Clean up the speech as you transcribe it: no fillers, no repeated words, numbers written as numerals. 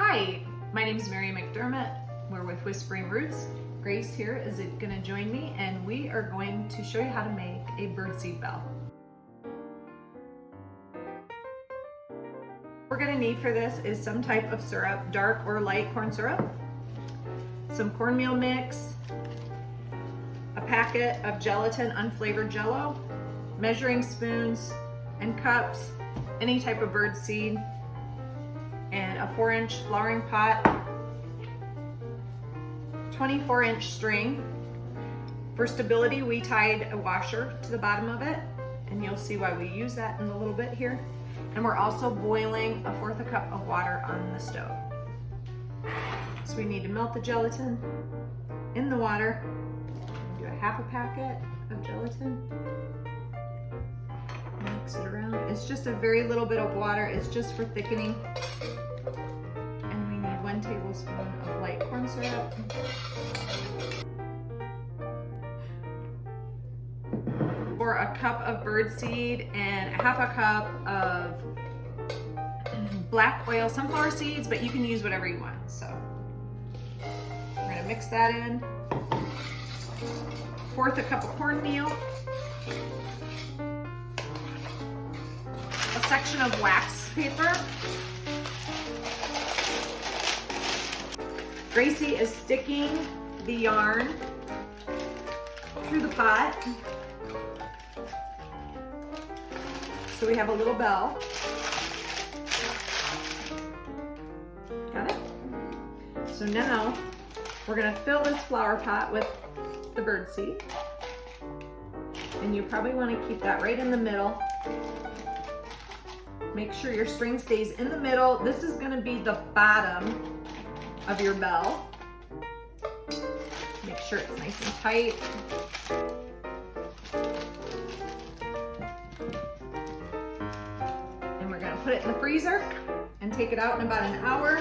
Hi, my name is Mary McDermott. We're with Whispering Roots. Grace here is going to join me, and we are going to show you how to make a birdseed bell. What we're going to need for this is some type of syrup, dark or light corn syrup, some cornmeal mix, a packet of gelatin, unflavored Jell-O, measuring spoons and cups, any type of bird seed, and a 4-inch flowering pot, 24-inch string. For stability, we tied a washer to the bottom of it, and you'll see why we use that in a little bit here. And we're also boiling 1/4 cup of water on the stove. So we need to melt the gelatin in the water. Do a 1/2 packet of gelatin. Mix it around. It's just a very little bit of water. It's just for thickening. And we need 1 tablespoon of light corn syrup. For a cup of birdseed and 1/2 cup of black oil sunflower seeds, but you can use whatever you want. So we're gonna mix that in. 1/4 cup of cornmeal. A section of wax paper. Gracie is sticking the yarn through the pot. So we have a little bell. Got it? So now we're gonna fill this flower pot with the birdseed. And you probably wanna keep that right in the middle. Make sure your string stays in the middle. This is gonna be the bottom of your bell. Make sure it's nice and tight. And we're gonna put it in the freezer and take it out in about an hour.